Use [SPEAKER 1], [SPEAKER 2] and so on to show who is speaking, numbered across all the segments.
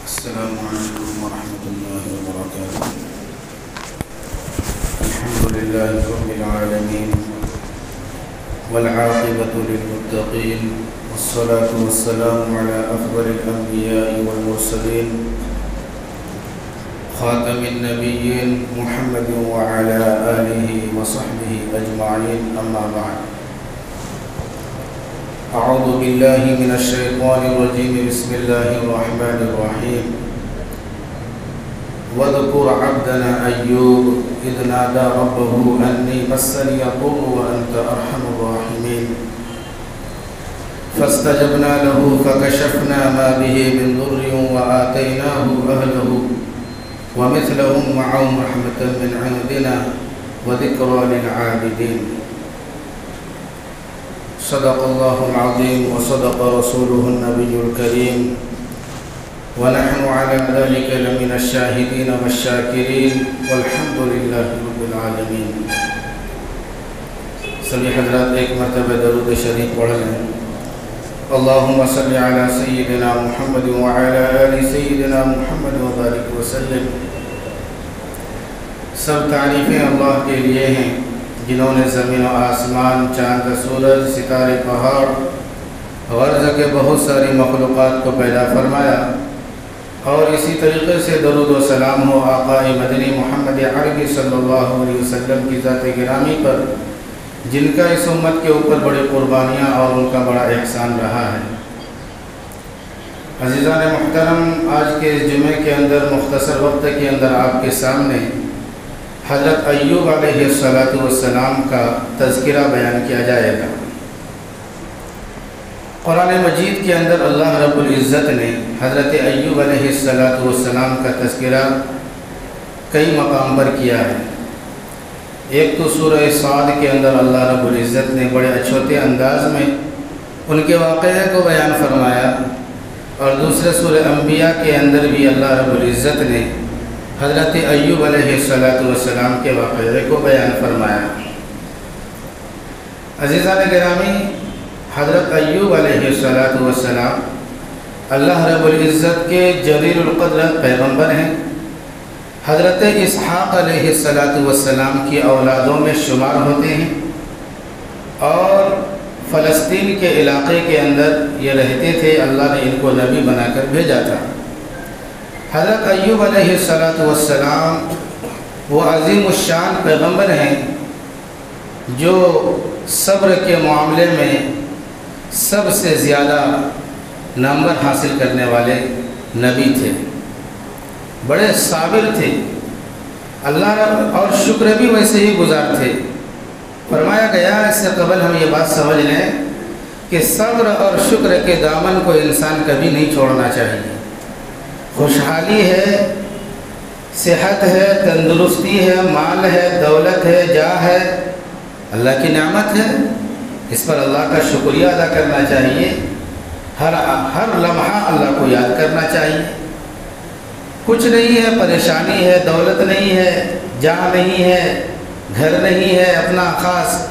[SPEAKER 1] السلام عليكم ورحمة الله وبركاته. الحمد لله رب العالمين والعاقبة للمتقين والصلاة والسلام على أفضل الأنبياء والمرسلين خاتم النبيين محمد وعلى آله وصحبه أجمعين، أما بعد. أعوذ بالله من الشيطان الرجيم، بسم الله الرحمن الرحيم. واذكر عبدنا أيوب إذ نادى ربه أني مسني الضر وأنت أرحم الراحمين فاستجبنا له فكشفنا ما به من ضر وآتيناه أهله ومثلهم معهم رحمة من عندنا وذكرى للعابدين. صدق الله العظيم وصدق رسوله النبي الكريم ونحن على ذلك لمن الشاهدين والشاكرين والحمد لله رب العالمين. سبھی حضرات ایک مرتبہ درود شریف پڑھ لیں. اللهم صل على سيدنا محمد وعلى آل سيدنا محمد وبارك وسلم. سب تعریفیں اللہ کے لیے ہیں جنہوں نے زمین و آسمان، چاند، سورج، ستارے، پہاڑ، غرض کے بہت ساری مخلوقات کو پیدا فرمایا، اور اسی طریقے سے درود و سلام ہو آقا مدنی محمد عربی صلی اللہ علیہ وسلم کی ذات گرامی پر، جن کا اس امت کے اوپر بڑی قربانیاں اور ان کا بڑا احسان رہا ہے. عزیزان محترم، آج کے جمعے کے اندر مختصر وقت کے اندر آپ کے سامنے حضرت ایوب علیہ السلام کا تذکرہ بیان کیا جائے گا. قرآن مجید کے اندر اللہ رب العزت نے حضرت ایوب علیہ السلام کا تذکرہ کئی مقام پر کیا ہے. ایک تو سورہ صاد کے اندر اللہ رب العزت نے بڑے اچھوتے انداز میں ان کے واقعے کو بیان فرمایا، اور دوسرے سورہ انبیاء کے اندر بھی اللہ رب العزت نے حضرت ایوب علیہ السلام کے واقعے کو بیان فرمایا. عزیزان گرامی، حضرت ایوب علیہ السلام اللہ رب العزت کے جلیل القدر پیغمبر ہیں. حضرت اسحاق علیہ السلام کی اولادوں میں شمار ہوتے ہیں، اور فلسطین کے علاقے کے اندر یہ رہتے تھے. اللہ نے ان کو نبی بنا کر بھیجا تھا. حضرت ایوب علیہ السلام وہ عظیم الشان پیغمبر ہیں جو صبر کے معاملے میں سب سے زیادہ نمبر حاصل کرنے والے نبی تھے. بڑے صابر تھے اللہ رب، اور شکر بھی ویسے ہی گزار تھے. فرمایا گیا، اس سے قبل ہم یہ بات سمجھ لیں کہ صبر اور شکر کے دامن کو انسان کبھی نہیں چھوڑنا چاہیے. خوشحالی ہے، صحت ہے، تندرستی ہے، مال ہے، دولت ہے، جاہ ہے، اللہ کی نعمت ہے. اس پر اللہ کا شکریہ ادا کرنا چاہیے. ہر لمحہ اللہ کو یاد کرنا چاہیے. کچھ نہیں ہے، پریشانی ہے، دولت نہیں ہے، جاہ نہیں ہے، گھر نہیں ہے اپنا خاص،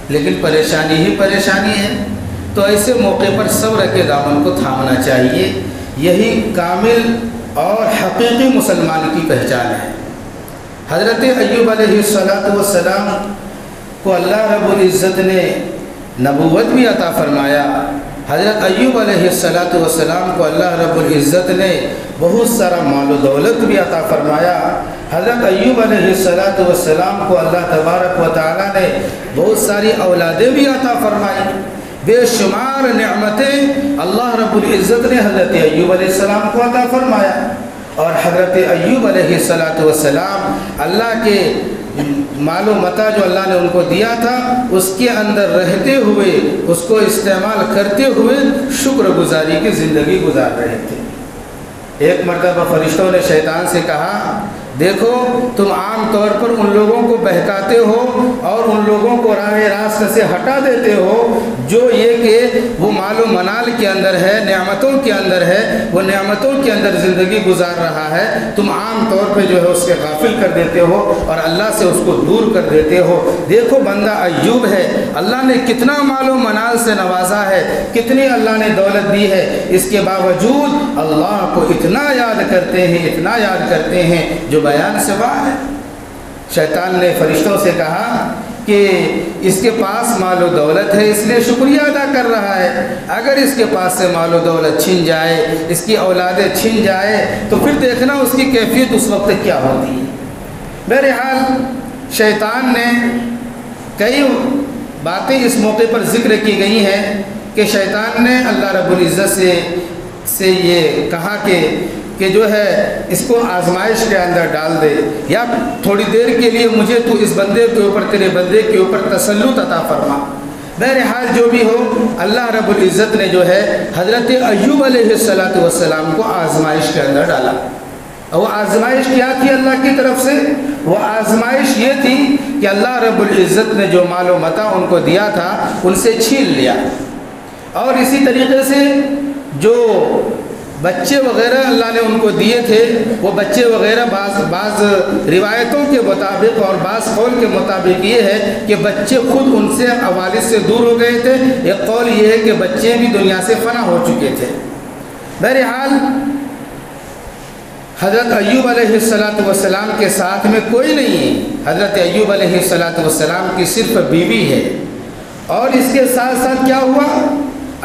[SPEAKER 1] لیکن پریشانی ہی پریشانی ہے، تو ایسے موقع پر صبر کے دامن کو تھامنا چاہیے. یہی کامل اور حقیقی مسلمان کی پہچان ہے. حضرت ایوب علیہ السلام کو اللہ رب العزت نے نبوت بھی عطا فرمایا. حضرت ایوب علیہ السلام کو اللہ رب العزت نے بہت سارا مال و دولت بھی عطا فرمایا. حضرت ایوب علیہ السلام کو اللہ تبارک و تعالیٰ نے بہت ساری اولادیں بھی عطا فرمائی. بے شمار نعمتیں اللہ رب العزت نے حضرت ایوب علیہ السلام کو عطا فرمایا. اور حضرت ایوب علیہ السلام اللہ کے مال و متاع جو اللہ نے ان کو دیا تھا، اس کے اندر رہتے ہوئے، اس کو استعمال کرتے ہوئے شکر گزاری کی زندگی گزار رہے تھے. ایک مرتبہ فرشتوں نے شیطان سے کہا دیکھو تم عام طور پر ان لوگوں کو بہکاتے ہو اور ان لوگوں کو راہ راست سے ہٹا دیتے ہو جو یہ کہ وہ مال و منال کے اندر ہے، نعمتوں کے اندر ہے، وہ نعمتوں کے اندر زندگی گزار رہا ہے، تم عام طور پہ جو ہے اس سے غافل کر دیتے ہو اور اللہ سے اس کو دور کر دیتے ہو۔ دیکھو بندہ ایوب ہے، اللہ نے کتنا مال و منال سے نوازا ہے، کتنی اللہ نے دولت دی ہے، اس کے باوجود اللہ کو اتنا یاد کرتے ہیں، اتنا یاد کرتے ہیں جو بیان سے باہر ہے۔ شیطان نے فرشتوں سے کہا کہ اس کے پاس مال و دولت ہے اس لیے شکریہ ادا کر رہا ہے، اگر اس کے پاس سے مال و دولت چھن جائے، اس کی اولادیں چھن جائے تو پھر دیکھنا اس کی کیفیت اس وقت کیا ہوتی ہے۔ بہرحال شیطان نے کئی باتیں اس موقع پر ذکر کی گئی ہیں کہ شیطان نے اللہ رب العزت سے یہ کہا کہ جو ہے اس کو آزمائش کے اندر ڈال دے، یا تھوڑی دیر کے لیے مجھے تو اس بندے کے اوپر، تیرے بندے کے اوپر تسلط عطا فرما۔ بہرحال جو بھی ہو، اللہ رب العزت نے جو ہے حضرت ایوب علیہ السلام کو آزمائش کے اندر ڈالا۔ وہ آزمائش کیا تھی اللہ کی طرف سے؟ وہ آزمائش یہ تھی کہ اللہ رب العزت نے جو مال و متاع ان کو دیا تھا ان سے چھین لیا، اور اسی طریقے سے جو بچے وغیرہ اللہ نے ان کو دیے تھے، وہ بچے وغیرہ بعض روایتوں کے مطابق اور بعض قول کے مطابق یہ ہے کہ بچے خود ان سے والد سے دور ہو گئے تھے، ایک قول یہ ہے کہ بچے بھی دنیا سے فنا ہو چکے تھے۔ بہرحال حضرت ایوب علیہ السلام کے ساتھ میں کوئی نہیں ہے، حضرت ایوب علیہ السلام کی صرف بیوی ہے، اور اس کے ساتھ ساتھ کیا ہوا؟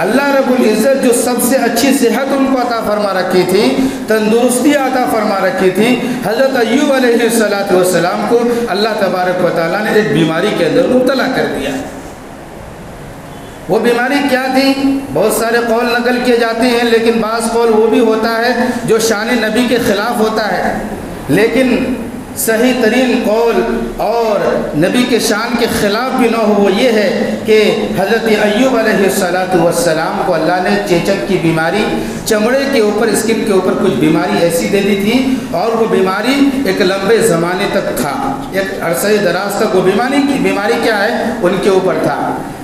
[SPEAKER 1] اللہ رب العزت جو سب سے اچھی صحت ان کو عطا فرما رکھی تھی، تندرستی عطا فرما رکھی تھی، حضرت ایوب علیہ السلام کو اللہ تبارک و تعالیٰ نے ایک بیماری کے اندر مبتلا کر دیا۔ وہ بیماری کیا تھی؟ بہت سارے قول نقل کیے جاتے ہیں، لیکن بعض قول وہ بھی ہوتا ہے جو شان نبی کے خلاف ہوتا ہے، لیکن صحیح ترین قول اور نبی کے شان کے خلاف بھی نہ ہو وہ یہ ہے کہ حضرت ایوب علیہ السلام کو اللہ نے چیچک کی بیماری، چمڑے کے اوپر، اسکن کے اوپر کچھ بیماری ایسی دے دی تھی، اور وہ بیماری ایک لمبے زمانے تک تھا، ایک عرصہ دراز تک وہ بیماری کیا ہے ان کے اوپر تھا۔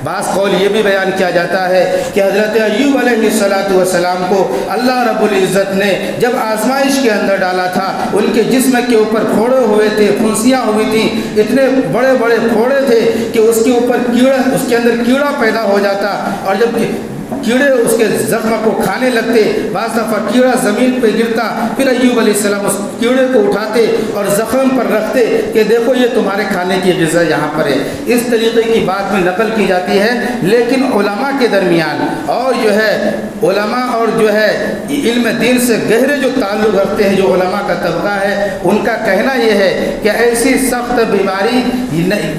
[SPEAKER 1] بعض قول یہ بھی بیان کیا جاتا ہے کہ حضرت ایوب علیہ السلام کو اللہ رب العزت نے جب آزمائش کے اندر ڈالا تھا، ان کے جسم کے اوپر پھوڑے ہوئے تھے، پھنسیاں ہوئی تھیں، اتنے بڑے بڑے پھوڑے تھے کہ اس کے اوپر اس کے اندر کیڑا پیدا ہو جاتا، اور جب کیڑے اس کے زخم کو کھانے لگتے، بعض دفعہ کیڑا زمین پہ گرتا، پھر ایوب علیہ السلام اس کیڑے کو اٹھاتے اور زخم پر رکھتے کہ دیکھو یہ تمہارے کھانے کی غذا یہاں پر ہے۔ اس طریقے کی بات میں نقل کی جاتی ہے، لیکن علماء کے درمیان اور جو ہے علماء اور جو ہے علم دین سے گہرے جو تعلق رکھتے ہیں، جو علماء کا طبقہ ہے، ان کا کہنا یہ ہے کہ ایسی سخت بیماری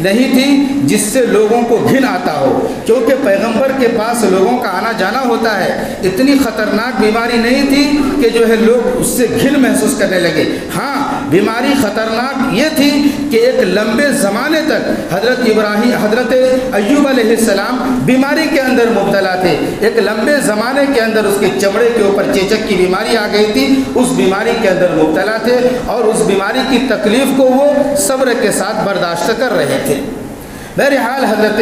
[SPEAKER 1] نہیں تھی جس سے لوگوں کو گھن آتا ہو، کیونکہ پیغمبر کے پاس لوگوں کا آنا جانا ہوتا ہے۔ اتنی خطرناک بیماری نہیں تھی کہ جو ہے لوگ اس سے گھن محسوس کرنے لگے۔ ہاں بیماری خطرناک یہ تھی کہ ایک لمبے زمانے تک حضرت ایوب علیہ السلام بیماری کے اندر مبتلا تھے، ایک لمبے زمانے کے اندر اس کے چمڑے کے اوپر چیچک کی بیماری آ گئی تھی، اس بیماری کے اندر مبتلا تھے، اور اس بیماری کی تکلیف کو وہ صبر کے ساتھ برداشت کر رہے تھے۔ بہرحال حضرت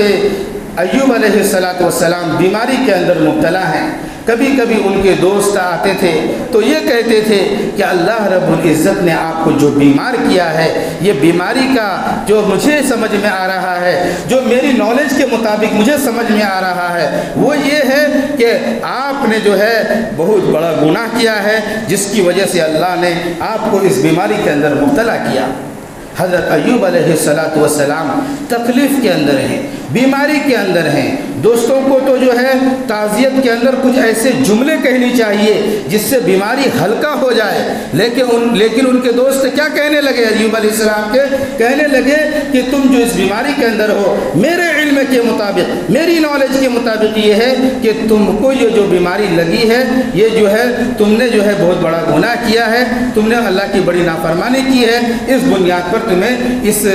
[SPEAKER 1] ایوب علیہ السلام بیماری کے اندر مبتلا ہیں۔ کبھی کبھی ان کے دوست آتے تھے تو یہ کہتے تھے کہ اللہ رب العزت نے آپ کو جو بیمار کیا ہے، یہ بیماری کا جو مجھے سمجھ میں آ رہا ہے، جو میری نالج کے مطابق مجھے سمجھ میں آ رہا ہے، وہ یہ ہے کہ آپ نے جو ہے بہت بڑا گناہ کیا ہے، جس کی وجہ سے اللہ نے آپ کو اس بیماری کے اندر مبتلا کیا۔ حضرت ایوب علیہ السلام تکلیف کے اندر ہیں، بیماری کے اندر ہیں۔ دوستوں کو تو جو ہے تعزیت کے اندر کچھ ایسے جملے کہنی چاہیے جس سے بیماری ہلکا ہو جائے، لیکن ان کے دوست کیا کہنے لگے؟ ایوب علیہ السلام کے کہنے لگے کہ تم جو اس بیماری کے اندر ہو، میرے علم کے مطابق، میری نالج کے مطابق یہ ہے کہ تم کو یہ جو بیماری لگی ہے، یہ جو ہے تم نے جو ہے بہت بڑا گناہ کیا ہے، تم نے اللہ کی بڑی نافرمانی کی ہے، اس بنیاد پر تمہیں اس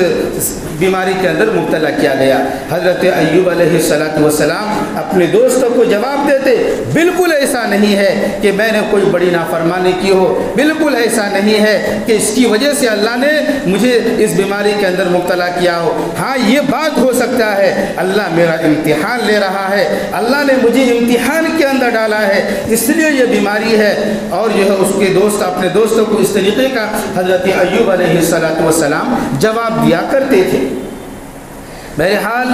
[SPEAKER 1] بیماری کے اندر مبتلا کیا گیا۔ حضرت ایوب علیہ والسلام اپنے دوستوں کو جواب دیتے، بالکل ایسا نہیں ہے کہ میں نے کوئی بڑی نافرمانی کی ہو، بالکل ایسا نہیں ہے کہ اس کی وجہ سے اللہ نے مجھے اس بیماری کے اندر مبتلا کیا ہو۔ ہاں یہ بات ہو سکتا ہے اللہ میرا امتحان لے رہا ہے، اللہ نے مجھے امتحان کے اندر ڈالا ہے، اس لیے یہ بیماری ہے۔ اور جو ہے اس کے دوست اپنے دوستوں کو اس طریقے کا حضرت ایوب علیہ السلام جواب دیا کرتے تھے۔ بہرحال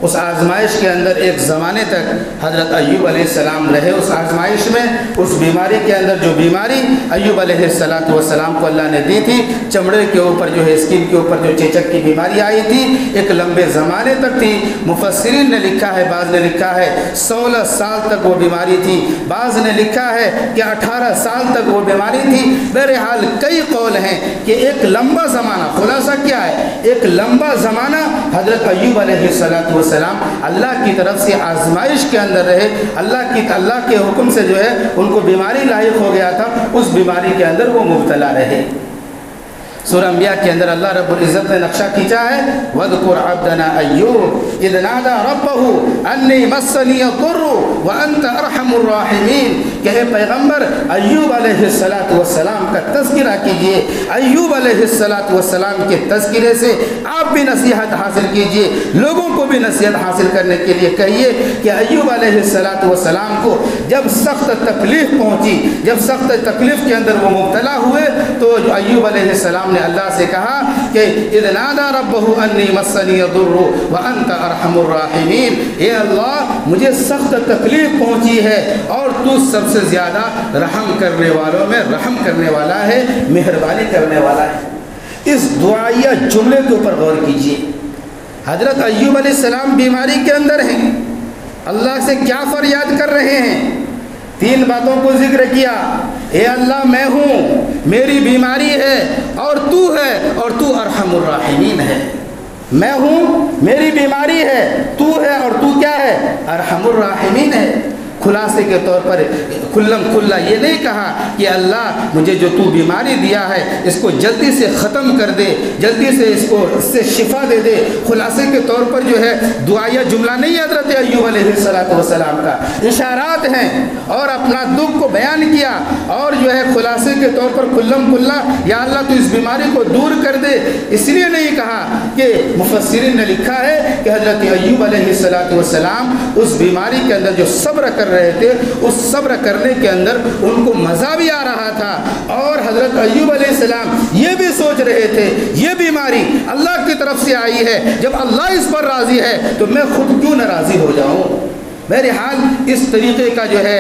[SPEAKER 1] اس آزمائش کے اندر ایک زمانے تک حضرت ایوب علیہ السلام رہے اس آزمائش میں۔ اس بیماری کے اندر جو بیماری ایوب علیہ السلام کو اللہ نے دی تھی، چمڑے کے اوپر جو ہے اسکن کے اوپر جو چیچک کی بیماری آئی تھی، ایک لمبے زمانے تک تھی۔ مفسرین نے لکھا ہے، بعض نے لکھا ہے 16 سال تک وہ بیماری تھی، بعض نے لکھا ہے کہ 18 سال تک وہ بیماری تھی۔ بہرحال کئی قول ہیں کہ ایک لمبا زمانہ، خلاصہ کیا ہے، ایک لمبا زمانہ حضرت ایوب علیہ السلام اللہ کی طرف سے آزمائش کے اندر رہے۔ اللہ کے حکم سے جو ہے ان کو بیماری لاحق ہو گیا تھا، اس بیماری کے اندر وہ مبتلا رہے۔ سورہ انبیاء کے اندر اللہ رب العزت نے نقشہ کھینچا ہے، وَاذْكُرْ عَبْدَنَا أَيُّوبَ إِذْ نَادَى رَبَّهُ أَنِّي مَسَّنِيَ الضُّرُّ وَأَنْتَ أَرْحَمُ الرَّاحِمِينَ کہ اے پیغمبر ایوب علیہ السلام کا تذکرہ کیجئے۔ ایوب علیہ السلام کے تذکرے سے آپ بھی نصیحت حاصل کیجئے، لوگوں کو بھی نصیحت حاصل کرنے کے لیے کہیے کہ ایوب علیہ السلام کو جب سخت تکلیف پہنچی، جب سخت تکلیف کے اندر وہ مبتلا ہوئے، تو ایوب علیہ السلام نے اللہ سے کہا کہ اذ نادى ربه انی مسنی الضر وانت ارحم الراحمین، اے اللہ مجھے سخت تکلیف پہنچی ہے اور تو سب سے زیادہ رحم کرنے والوں میں رحم کرنے والا ہے، مہربانی کرنے والا ہے۔ اس دعائیہ جملے کے اوپر غور کیجیے۔ حضرت ایوب علیہ السلام بیماری کے اندر ہیں، اللہ سے کیا فریاد کر رہے ہیں؟ 3 باتوں کو ذکر کیا، اے اللہ میں ہوں، میری بیماری ہے اور تو ہے، اور تو ارحم الراحمین ہے۔ میں ہوں، میری بیماری ہے، تو ہے، اور تو کیا ہے؟ ارحم الراحمین ہے۔ خلاصے کے طور پر کھلم کھلا یہ نہیں کہا کہ اللہ مجھے جو تو بیماری دیا ہے اس کو جلدی سے ختم کر دے، جلدی سے اس سے شفا دے دے۔ خلاصے کے طور پر جو ہے دعائیہ جملہ نہیں حضرت ایوب علیہ السلام کا، اشارات ہیں، اور اپنا دکھ کو بیان کیا، اور جو ہے خلاصے کے طور پر کھلم کھلا یا اللہ تو اس بیماری کو دور کر دے، اس لیے نہیں کہا۔ کہ مفسرین نے لکھا ہے کہ حضرت ایوب علیہ السلام اس بیماری کے اندر جو صبر کر رہے تھے، اس صبر کرنے کے اندر ان کو مزہ بھی آ رہا تھا، اور حضرت ایوب علیہ السلام یہ بھی سوچ رہے تھے یہ بیماری اللہ کی طرف سے آئی ہے، جب اللہ اس پر راضی ہے تو میں خود کیوں ناراضی ہو جاؤں۔ بہرحال اس طریقے کا جو ہے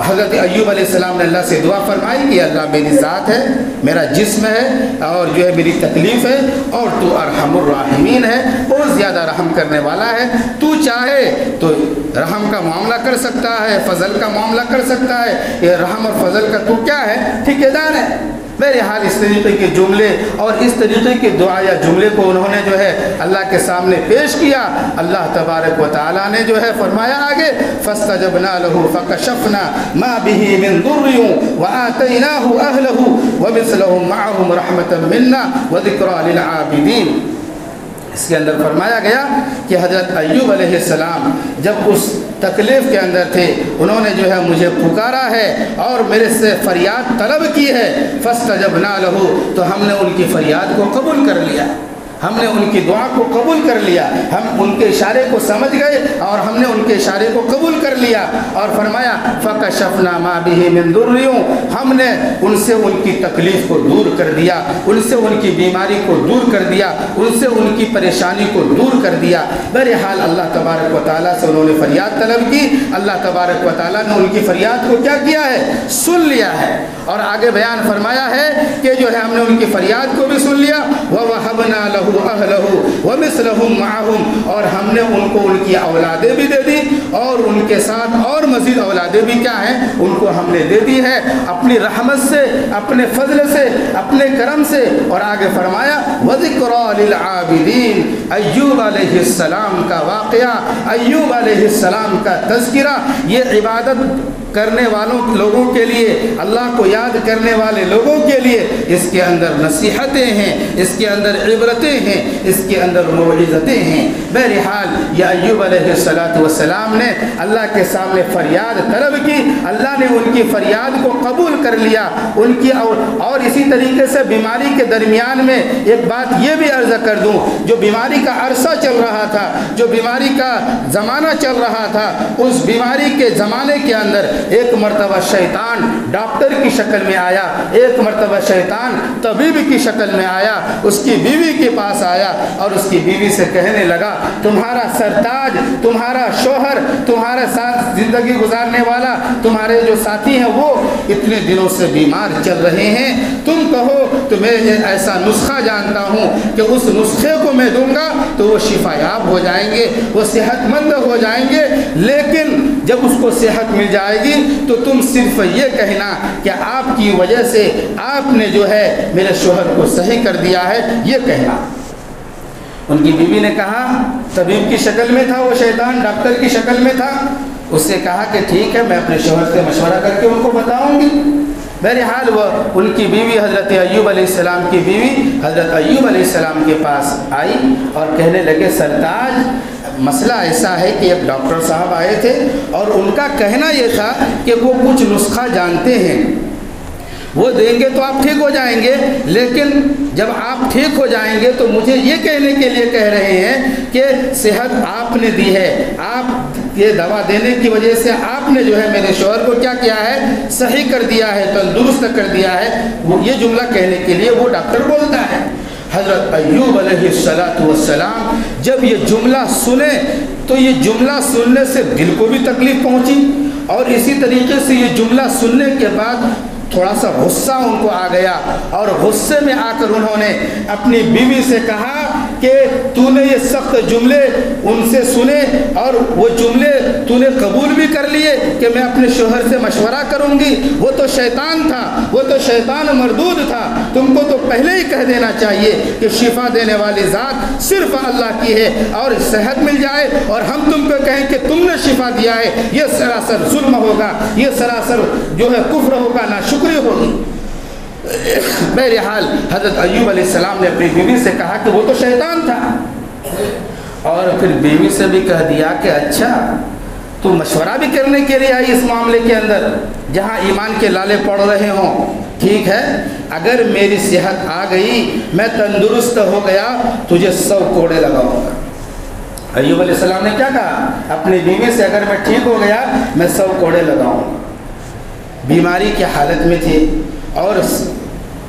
[SPEAKER 1] حضرت ایوب علیہ السلام نے اللہ سے دعا فرمائی کہ اللہ میری ذات ہے، میرا جسم ہے، اور جو ہے میری تکلیف ہے، اور تو ارحم الراحمین ہے، بہت زیادہ رحم کرنے والا ہے، تو چاہے تو رحم کا معاملہ کر سکتا ہے، فضل کا معاملہ کر سکتا ہے، یہ رحم اور فضل کا تو کیا ہے؟ ٹھیکیدار ہے۔ بہرحال اس طریقے کے جملے اور اس طریقے کے دعا یا جملے کو انہوں نے جو ہے اللہ کے سامنے پیش کیا۔ اللہ تبارک و تعالیٰ نے جو ہے فرمایا آگے فَاسْتَجَبْنَا لَهُ فَكَشَفْنَا مَا بِهِ مِن ضُرٍّ وَآتَيْنَاهُ أَهْلَهُ وَمِثْلَهُم مَّعَهُمْ رَحْمَةً مِنَّا وَذِكْرَىٰ لِلْعَابِدِينَ۔ اس کے اندر فرمایا گیا کہ حضرت ایوب علیہ السلام جب اس تکلیف کے اندر تھے، انہوں نے جو ہے مجھے پکارا ہے اور میرے سے فریاد طلب کی ہے، فَاسْتَجَبْنَا لَهُ تو ہم نے ان کی فریاد کو قبول کر لیا، ہم نے ان کی دعا کو قبول کر لیا، ہم ان کے اشارے کو سمجھ گئے اور ہم نے ان کے اشارے کو قبول کر لیا، اور فرمایا فَكَشَفْنَا مَا بِهِ مِن ضُرٍّ ہم نے ان سے ان کی تکلیف کو دور کر دیا، ان سے ان کی بیماری کو دور کر دیا، ان سے ان کی پریشانی کو دور کر دیا۔ بہرحال اللہ تبارک و تعالیٰ سے انہوں نے فریاد طلب کی، اللہ تبارک و تعالیٰ نے ان کی فریاد کو کیا کیا ہے؟ سن لیا ہے، اور آگے بیان فرمایا ہے کہ جو ہے ہم نے ان کی فریاد کو بھی سن لیا، وَوَهَبْنَا لَهُ أَهْلَهُ وَمِثْلَهُم مَّعَهُمْ اور ہم نے ان کو ان کی اولادیں بھی دے دی، اور ان کے ساتھ اور مزید اولادیں بھی کیا ہیں؟ ان کو ہم نے دے دی ہے اپنی رحمت سے، اپنے فضل سے، اپنے کرم سے۔ اور آگے فرمایا وَذِكْرَىٰ لِلْعَابِدِينَ ایوب علیہ السلام کا واقعہ، ایوب علیہ السلام کا تذکرہ، یہ عبادت کرنے والوں لوگوں کے لیے، اللہ کو یاد کرنے والے لوگوں کے لیے اس کے اندر نصیحتیں ہیں، اس کے اندر عبرتیں ہیں، اس کے اندر موعظتیں ہیں۔ بہرحال یہ ایوب علیہ السلام نے اللہ کے سامنے فریاد طلب کی، اللہ نے ان کی فریاد کو قبول کر لیا ان کی۔ اور اسی طریقے سے بیماری کے درمیان میں ایک بات یہ بھی عرض کر دوں، جو بیماری کا عرصہ چل رہا تھا، جو بیماری کا زمانہ چل رہا تھا، اس بیماری کے زمانے کے اندر ایک مرتبہ شیطان ڈاکٹر کی شکل میں آیا، ایک مرتبہ شیطان طبیب کی شکل میں آیا، اس کی بیوی کے پاس آیا اور اس کی بیوی سے کہنے لگا، تمہارا سرتاج، تمہارا شوہر، تمہارے ساتھ زندگی گزارنے والا، تمہارے جو ساتھی ہیں وہ اتنے دنوں سے بیمار چل رہے ہیں، تم کہو تو میں ایسا نسخہ جانتا ہوں کہ اس نسخے کو میں دوں گا تو وہ شفا یاب ہو جائیں گے، وہ صحت مند ہو جائیں گے، لیکن جب اس کو صحت مل جائے گی تو تم صرف یہ کہنا کہ آپ کی وجہ سے آپ نے جو ہے میرے شوہر کو صحیح کر دیا ہے، یہ کہنا۔ ان کی بیوی نے کہا، طبیب کی شکل میں تھا وہ شیطان، ڈاکٹر کی شکل میں تھا، اس سے کہا کہ ٹھیک ہے میں اپنے شوہر سے مشورہ کر کے ان کو بتاؤں گی۔ بہرحال وہ ان کی بیوی حضرت ایوب علیہ السلام کی بیوی حضرت ایوب علیہ السلام کے پاس آئی اور کہنے لگے، سرتاج مسئلہ ایسا ہے کہ ایک ڈاکٹر صاحب آئے تھے اور ان کا کہنا یہ تھا کہ وہ کچھ نسخہ جانتے ہیں، وہ دیں گے تو آپ ٹھیک ہو جائیں گے، لیکن جب آپ ٹھیک ہو جائیں گے تو مجھے یہ کہنے کے لیے کہہ رہے ہیں کہ صحت آپ نے دی ہے، آپ یہ دوا دینے کی وجہ سے آپ نے جو ہے میرے شوہر کو کیا کیا ہے، صحیح کر دیا ہے، تندرست کر دیا ہے۔ وہ یہ جملہ کہنے کے لیے وہ ڈاکٹر بولتا ہے۔ حضرت ایوب علیہ السلام جب یہ جملہ سنے تو یہ جملہ سننے سے دل کو بھی تکلیف پہنچی، اور اسی طریقے سے یہ جملہ سننے کے بعد تھوڑا سا غصہ ان کو آ گیا، اور غصے میں آ کر انہوں نے اپنی بیوی سے کہا کہ تو نے یہ سخت جملے ان سے سنے اور وہ جملے تو نے قبول بھی کر لیے کہ میں اپنے شوہر سے مشورہ کروں گی، وہ تو شیطان تھا، وہ تو شیطان مردود تھا، تم کو تو پہلے ہی کہہ دینا چاہیے کہ شفا دینے والی ذات صرف اللہ کی ہے، اور صحت مل جائے اور ہم تم کو کہیں کہ تم نے شفا دیا ہے، یہ سراسر ظلم ہوگا، یہ سراسر جو ہے کفر ہوگا، ناشکری ہوگی۔ بہرحال حضرت ایوب علیہ السلام نے اپنی بیوی سے کہا کہ وہ تو شیطان تھا، اور پھر بیوی سے بھی کہہ دیا کہ اچھا تو مشورہ بھی کرنے کے لیے آئی اس معاملے کے اندر جہاں ایمان کے لالے پڑ رہے ہوں، ٹھیک ہے اگر میری صحت آ گئی، میں تندرست ہو گیا، تجھے 100 کوڑے لگاؤں گا۔ ایوب علیہ السلام نے کیا کہا اپنی بیوی سے، اگر میں ٹھیک ہو گیا میں 100 کوڑے لگاؤں گا۔ بیماری کی حالت میں تھے اور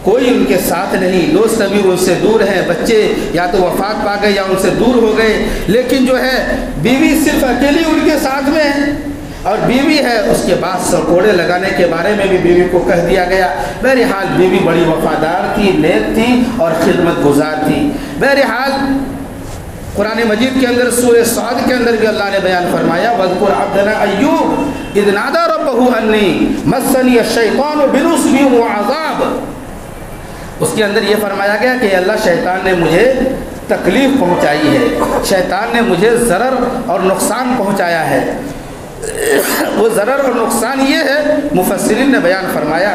[SPEAKER 1] کوئی ان کے ساتھ نہیں، دوست ابھی ان سے دور ہیں، بچے یا تو وفات پا گئے یا ان سے دور ہو گئے، لیکن جو ہے بیوی صرف اکیلی ان کے ساتھ میں ہے، اور بیوی ہے، اس کے بعد 100 کوڑے لگانے کے بارے میں بھی بیوی کو کہہ دیا گیا۔ بہرحال بیوی بڑی وفادار تھی، نیک تھی اور خدمت گزار تھی۔ بہرحال قرآن مجید کے اندر سورہ صاد کے اندر بھی اللہ نے بیان فرمایا، وَاذْكُرْ عَبْدَنَا أَيُّوبَ إِذْ نَادَىٰ رَبَّهُ أَنِّي مَسَّنِيَ الشَّيْطَانُ بِنُصْبٍ وَعَذَابٍ۔ اس کے اندر یہ فرمایا گیا کہ اللہ شیطان نے مجھے تکلیف پہنچائی ہے، شیطان نے مجھے ضرر اور نقصان پہنچایا ہے۔ وہ ضرر اور نقصان یہ ہے، مفسرین نے بیان فرمایا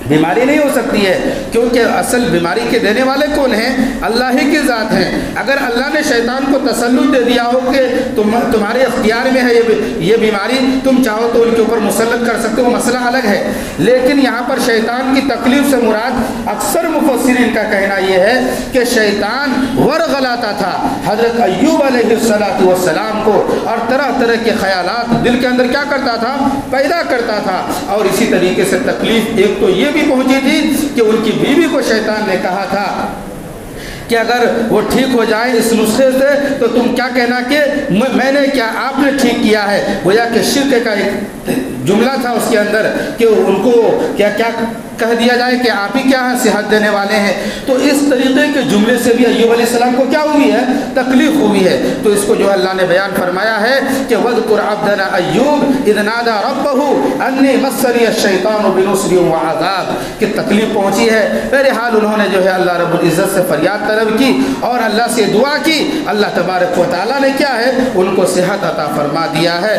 [SPEAKER 1] بیماری نہیں ہو سکتی ہے، کیونکہ اصل بیماری کے دینے والے کون ہیں؟ اللہ ہی کی ذات ہیں۔ اگر اللہ نے شیطان کو تسلط دے دیا ہو کہ تمہارے اختیار میں ہے یہ بیماری، تم چاہو تو ان کے اوپر مسلط کر سکتے ہو، مسئلہ الگ ہے، لیکن یہاں پر شیطان کی تکلیف سے مراد اکثر مفسرین کا کہنا یہ ہے کہ شیطان ورغلاتا تھا حضرت ایوب علیہ السلام کو، اور طرح طرح کے خیالات دل کے اندر کیا کرتا تھا؟ پیدا کرتا تھا، اور اسی طریقے سے تکلیف ایک تو یہ بھی پہنچی تھی کہ ان کی بیوی کو شیطان نے کہا تھا کہ اگر وہ ٹھیک ہو جائے اس نسخے سے تو تم کیا کہنا کہ میں نے کیا، آپ نے ٹھیک کیا ہے، گویا کہ شرک کا ایک جملہ تھا اس کے اندر کہ ان کو کیا کہہ دیا جائے کہ آپ ہی کیا ہیں صحت دینے والے ہیں۔ تو اس طریقے کے جملے سے بھی ایوب علیہ السلام کو کیا ہوئی ہے؟ تکلیف ہوئی ہے۔ تو اس کو جو اللہ نے بیان فرمایا ہے کہ وَاذْكُرْ عَبْدَنَا أَيُّوبَ إِذْ نَادَىٰ رَبَّهُ أَنِّي مَسَّنِيَ الشَّيْطَانُ بِنُصْبٍ وَعَذَابٍ، کہ تکلیف پہنچی ہے۔ بہرحال انہوں نے جو ہے اللہ رب العزت سے فریاد طلب کی اور اللہ سے دعا کی، اللہ تبارک و تعالیٰ نے کیا ہے ان کو صحت عطا فرما دیا ہے۔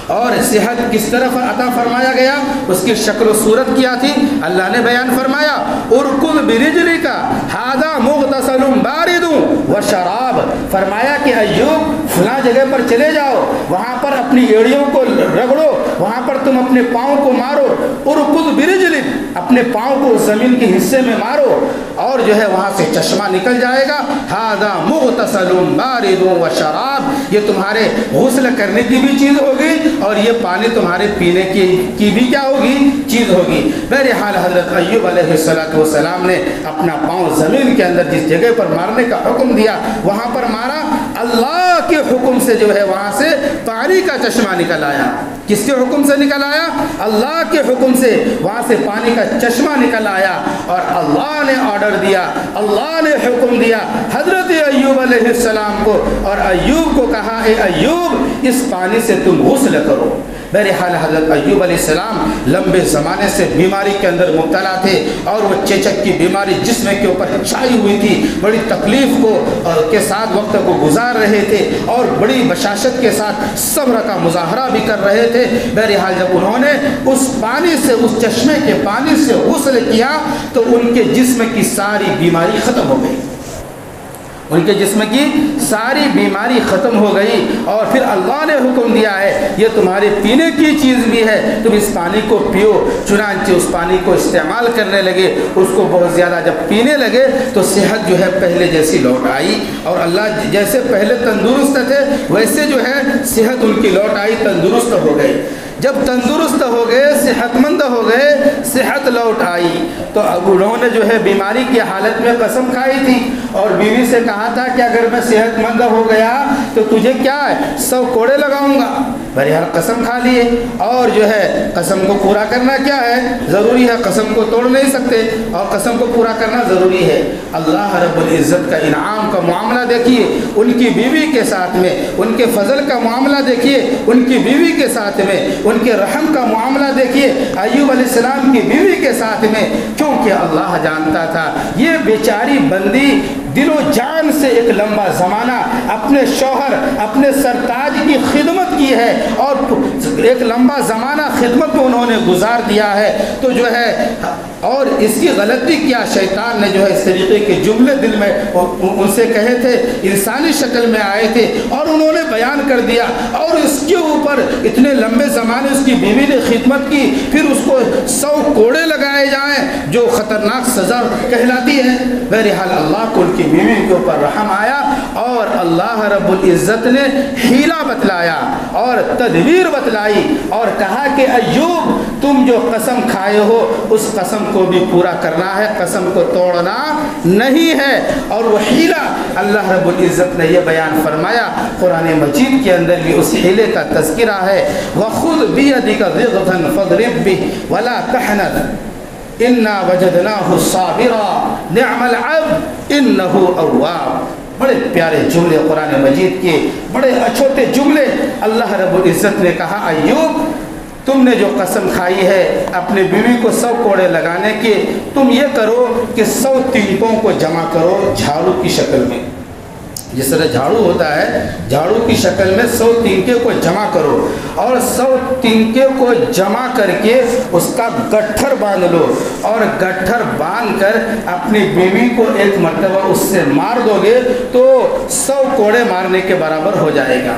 [SPEAKER 1] اور صحت کس طرح عطا فرمایا گیا، اس کی شکل و صورت کیا تھی، اللہ نے بیان فرمایا ارکض برجلک ھذا مغتسل بارد وشراب، فرمایا کہ ایوب فلاں جگہ پر چلے جاؤ، وہاں پر اپنی ایڑیوں کو رگڑو، وہاں پر تم اپنے پاؤں کو مارو، ارکض برجلک، اپنے پاؤں کو زمین کے حصے میں مارو، اور جو ہے وہاں سے چشمہ نکل جائے گا، ھذا مغتسل بارد وشراب، یہ تمہارے غسل کرنے کی بھی چیز ہوگی اور یہ پانی تمہارے پینے کی بھی کیا ہوگی، چیز ہوگی۔ بہرحال حضرت ایوب علیہ السلام نے اپنا پاؤں زمین کے اندر جس جگہ پر مارنے کا حکم دیا وہاں پر مارا، اللہ کے حکم سے جو ہے وہاں سے پانی کا چشمہ نکل آیا۔ کس کے حکم سے نکل آیا؟ اللہ کے حکم سے وہاں سے پانی کا چشمہ نکل آیا، اور اللہ نے آرڈر دیا، اللہ نے حکم دیا حضرت ایوب علیہ السلام کو، اور ایوب کو کہا اے ایوب اس پانی سے تم غسل کرو۔ بہرحال حضرت ایوب علیہ السلام لمبے زمانے سے بیماری کے اندر مبتلا تھے، اور وہ چیچک کی بیماری جسم کے اوپر چھائی ہوئی تھی، بڑی تکلیف کو کے ساتھ وقت کو گزار رہے تھے، اور بڑی بشاشت کے ساتھ صبر کا مظاہرہ بھی کر رہے تھے۔ بہرحال جب انہوں نے اس پانی سے، اس چشمے کے پانی سے غسل کیا تو ان کے جسم کی ساری بیماری ختم ہو گئی، ان کے جسم کی ساری بیماری ختم ہو گئی، اور پھر اللہ نے حکم دیا ہے یہ تمہارے پینے کی چیز بھی ہے، تم اس پانی کو پیو۔ چنانچہ اس پانی کو استعمال کرنے لگے، اس کو بہت زیادہ جب پینے لگے تو صحت جو ہے پہلے جیسی لوٹ آئی، اور اللہ جیسے پہلے تندرست تھے ویسے جو ہے صحت ان کی لوٹ آئی، تندرست ہو گئی۔ جب تندرست ہو گئے، صحت مند ہو گئے، صحت لوٹ آئی، تو اب انہوں نے جو ہے بیماری کی حالت میں قسم کھائی تھی، اور بیوی سے کہا تھا کہ اگر میں صحت مند ہو گیا تو تجھے کیا ہے 100 کوڑے لگاؤں گا۔ بہرحال قسم کھا لیے، اور جو ہے قسم کو پورا کرنا کیا ہے، ضروری ہے، قسم کو توڑ نہیں سکتے، اور قسم کو پورا کرنا ضروری ہے۔ اللہ رب العزت کا انعام کا معاملہ دیکھیے ان کی بیوی کے ساتھ میں، ان کے فضل کا معاملہ دیکھیے ان کی بیوی کے ساتھ میں، ان کے رحم کا معاملہ دیکھیے ایوب علیہ السلام کی بیوی کے ساتھ میں، کیونکہ اللہ جانتا تھا یہ بیچاری بندی دل و جان سے ایک لمبا زمانہ اپنے شوہر، اپنے سرتاج کی خدمت کی ہے، اور ایک لمبا زمانہ خدمت میں انہوں نے گزار دیا ہے، تو جو ہے اور اس کی غلطی کیا، شیطان نے جو ہے اس طریقے کے جملے دل میں ان سے کہے تھے، انسانی شکل میں آئے تھے، اور انہوں نے بیان کر دیا، اور اس کے اوپر اتنے لمبے زمانے اس کی بیوی نے خدمت کی، پھر اس کو 100 کوڑے لگائے جائیں جو خطرناک سزا کہلاتی ہے۔ بہرحال اللہ کو ان کی بیوی کے اوپر رحم آیا، اور اللہ رب العزت نے حیلہ بتلایا اور تدبیر بتلائی، اور کہا کہ ایوب تم جو قسم کھائے ہو اس قسم کو بھی پورا کرنا ہے، قسم کو توڑنا نہیں ہے۔ اور وہ حیلہ اللہ رب العزت نے یہ بیان فرمایا، قرآن مجید کے اندر بھی اس حیلے کا تذکرہ ہے، وَخُذْ بِيَدِكَ ضِغْثًا فَاضْرِب بِهِ وَلَا تَحْنَثْ إِنَّا وَجَدْنَاهُ صَابِرًا نِعْمَ الْعَبْدُ إِنَّهُ أَوَّابٌ۔ بڑے پیارے جملے قرآن مجید کے، بڑے چھوٹے جملے۔ اللہ رب العزت نے کہا ایوب تم نے جو قسم کھائی ہے اپنے بیوی کو 100 کوڑے لگانے کے، تم یہ کرو کہ 100 تنکوں کو جمع کرو جھاڑو کی شکل میں، جس طرح جھاڑو ہوتا ہے جھاڑو کی شکل میں 100 تنکے کو جمع کرو، اور 100 تنکے کو جمع کر کے اس کا گٹھر باندھ لو، اور گٹھر باندھ کر اپنی بیوی کو ایک مرتبہ اس سے مار دو گے تو 100 کوڑے مارنے کے برابر ہو جائے گا،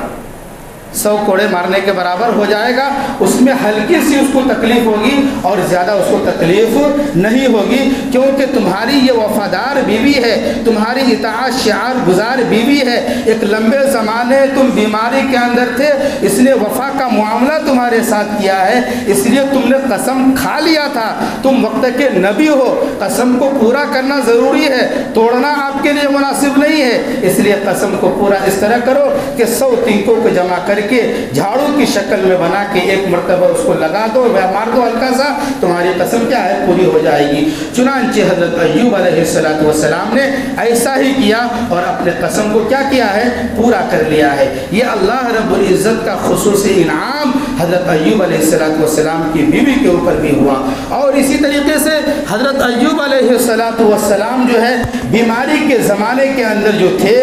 [SPEAKER 1] 100 کوڑے مارنے کے برابر ہو جائے گا۔ اس میں ہلکی سی اس کو تکلیف ہوگی اور زیادہ اس کو تکلیف نہیں ہوگی، کیونکہ تمہاری یہ وفادار بیوی ہے، تمہاری اطاعت شعار گزار بیوی ہے، ایک لمبے زمانے تم بیماری کے اندر تھے، اس نے وفا کا معاملہ تمہارے ساتھ کیا ہے، اس لیے تم نے قسم کھا لیا تھا، تم وقت کے نبی ہو، قسم کو پورا کرنا ضروری ہے، توڑنا آپ کے لیے مناسب نہیں ہے، اس لیے قسم کو پورا اس طرح کرو کہ 100 تنکوں کو جمع کر کے جھاڑو کی شکل میں بنا کے ایک مرتبہ اس کو لگا دو، مار دو ہلکا سا، تمہاری قسم کیا ہے پوری ہو جائے گی۔ چنانچہ حضرت ایوب علیہ السلام نے ایسا ہی کیا اور اپنے قسم کو کیا کیا ہے، پورا کر لیا ہے۔ یہ اللہ رب العزت کا خصوصی انعام حضرت ایوب علیہ السلام کی بیوی کے اوپر بھی ہوا، اور اسی طریقے سے حضرت ایوب علیہ السلام جو ہے بیماری کے زمانے کے اندر جو تھے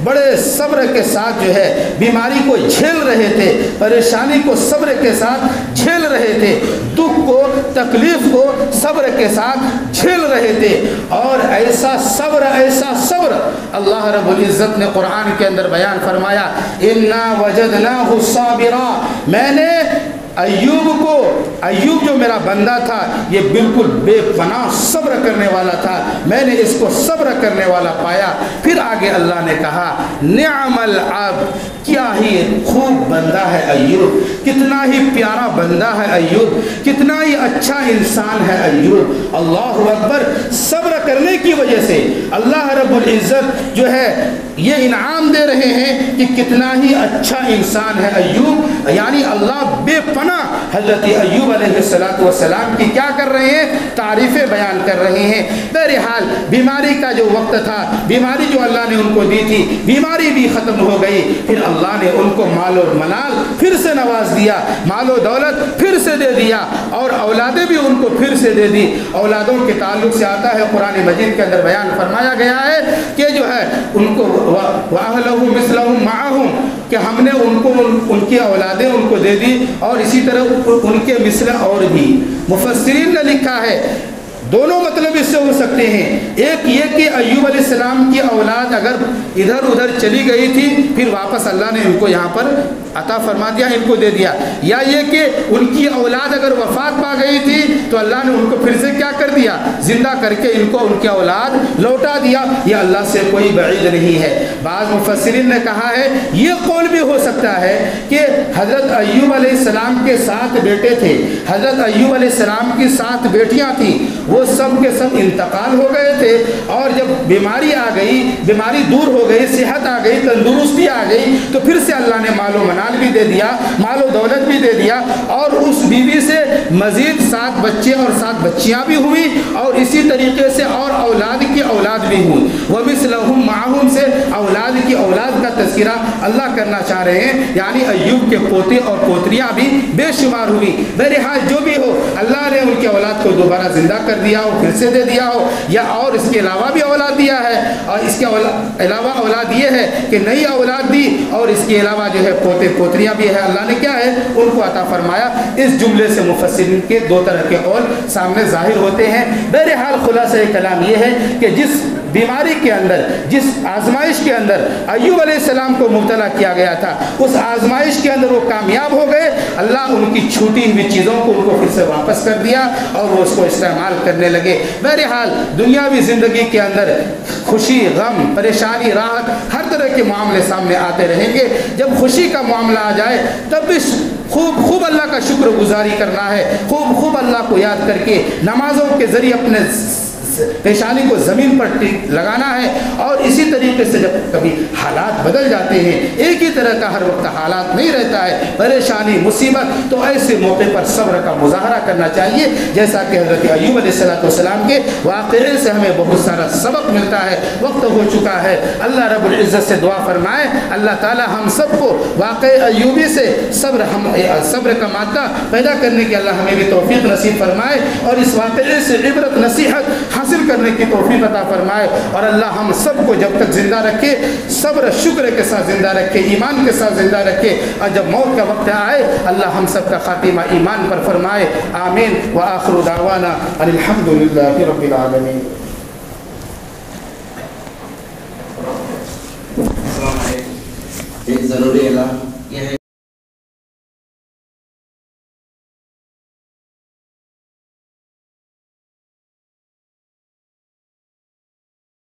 [SPEAKER 1] بڑے صبر کے ساتھ جو ہے بیماری کو جھیل رہے تھے، پریشانی کو صبر کے ساتھ جھیل رہے تھے، دکھ کو تکلیف کو صبر کے ساتھ جھیل رہے تھے، اور ایسا صبر اللہ رب العزت نے قرآن کے اندر بیان فرمایا، اِنَّا وَجَدْنَاهُ صَابِرًا، میں نے ایوب جو میرا بندہ تھا یہ بالکل بے پناہ صبر کرنے والا تھا، میں نے اس کو صبر کرنے والا پایا۔ پھر آگے اللہ نے کہا نعم العبد، کیا ہی خوب بندہ ہے ایوب، کتنا ہی پیارا بندہ ہے ایوب، کتنا ہی اچھا انسان ہے ایوب۔ اللہ اکبر، صبر کرنے کی وجہ سے اللہ رب العزت جو ہے یہ انعام دے رہے ہیں کہ کتنا ہی اچھا انسان ہے ایوب، یعنی اللہ بے پناہ حضرت ایوب علیہ السلام کی کیا کر رہے ہیں، تعریفیں بیان کر رہے ہیں۔ بہرحال بیماری کا جو وقت تھا، بیماری جو اللہ نے ان کو دی تھی، بیماری بھی ختم ہو گئی، پھر اللہ نے ان کو مال و منال پھر سے نواز دیا، مال و دولت پھر سے دے دیا، اور اولادیں بھی ان کو پھر سے دے دی۔ اولادوں کے تعلق سے آتا ہے قرآن مجید کے اندر بیان فرمایا گیا ہے کہ جو ہے ان کو وَأَهْلَهُ مِثْلَهُمْ مَعَهُمْ، کہ ہم نے ان کو ان کی اولادیں ان کو دے دی، اور اسی طرح ان کے مثل اور بھی۔ مفسرین نے لکھا ہے دونوں مطلب اس سے ہو سکتے ہیں، ایک یہ کہ ایوب علیہ السلام کی اولاد اگر ادھر ادھر چلی گئی تھی پھر واپس اللہ نے ان کو یہاں پر عطا فرما دیا، ان کو دے دیا، یا یہ کہ ان کی اولاد اگر وفات پا گئی تھی تو اللہ نے ان کو پھر سے کیا کر دیا، زندہ کر کے ان کو ان کی اولاد لوٹا دیا۔ یہ اللہ سے کوئی بعید نہیں ہے۔ بعض مفسرین نے کہا ہے یہ قول بھی ہو سکتا ہے کہ حضرت ایوب علیہ السلام کے 7 بیٹے تھے، حضرت ایوب علیہ السلام کی 7 بیٹیاں تھیں، وہ سب کے سب انتقال ہو گئے تھے، اور جب بیماری آ گئی، بیماری دور ہو گئی، صحت آ گئی، تندرستی آ گئی، تو پھر سے اللہ نے مال و منال بھی دے دیا، مال و دولت بھی دے دیا، اور اس بیوی سے مزید 7 بچے اور 7 بچیاں بھی ہوئی، اور اسی طریقے سے اور اولاد کی اولاد بھی ہوئی۔ وَمِثْلَهُمْ مَعَهُمْ سے اولاد کی اولاد کا تذکرہ اللہ کرنا چاہ رہے ہیں، یعنی ایوب کے پوتے اور پوتریاں بھی بے شمار ہوئی۔ بہرحال جو بھی ہو، اللہ نے ان کی اولاد کو دوبارہ زندہ کر دیا ہو، پھر سے دے دیا ہو، یا اور اس کے علاوہ بھی اولاد دیا ہے، اور اس کے علاوہ اولاد یہ ہے کہ نئی اولاد دی، اور اس کے علاوہ جو ہے پوتے پوتریاں بھی ہے، اللہ نے کیا ہے ان کو عطا فرمایا۔ اس جملے سے مفسرین کے 2 طرح کے قول سامنے ظاہر ہوتے ہیں۔ بہرحال خلاصہ کلام یہ ہے کہ جس بیماری کے اندر، جس آزمائش کے اندر ایوب علیہ السلام کو مبتلا کیا گیا تھا، اس آزمائش کے اندر وہ کامیاب ہو گئے، اللہ ان کی چھوٹی ہوئی چیزوں کو ان کو پھر سے واپس کر دیا، اور وہ اس کو استعمال کرنے لگے۔ بہرحال دنیاوی زندگی کے اندر خوشی، غم، پریشانی، راحت، ہر طرح کے معاملے سامنے آتے رہیں گے۔ جب خوشی کا معاملہ آ جائے تب بھی خوب اللہ کا شکر گزاری کرنا ہے، خوب اللہ کو یاد کر کے نمازوں کے ذریعے اپنے پیشانی کو زمین پر لگانا ہے، اور اسی طریقے سے جب کبھی حالات بدل جاتے ہیں، ایک ہی طرح کا ہر وقت حالات نہیں رہتا ہے، پریشانی، مصیبت، تو ایسے موقع پر صبر کا مظاہرہ کرنا چاہیے، جیسا کہ حضرت ایوب علیہ السلام کے واقعے سے ہمیں بہت سارا سبق ملتا ہے۔ وقت ہو چکا ہے، اللہ رب العزت سے دعا فرمائے اللہ تعالی ہم سب کو واقع ایوبی سے صبر کا مادہ پیدا کرنے کی اللہ ہمیں بھی توفیق نصیب فرمائے، اور اس واقعے سے عبرت نصیحت حاصل کرنے کی توفیق عطا فرمائے، اور اللہ ہم سب کو جب تک زندہ رکھے صبر شکر کے ساتھ زندہ رکھے، ایمان کے ساتھ زندہ رکھے، اور جب موت کا وقت آئے اللہ ہم سب کا خاتمہ ایمان پر فرمائے۔ آمین وآخر دعوانا الحمد للہ رب العالمین۔
[SPEAKER 2] ایک ضروری اعلان یہ ہے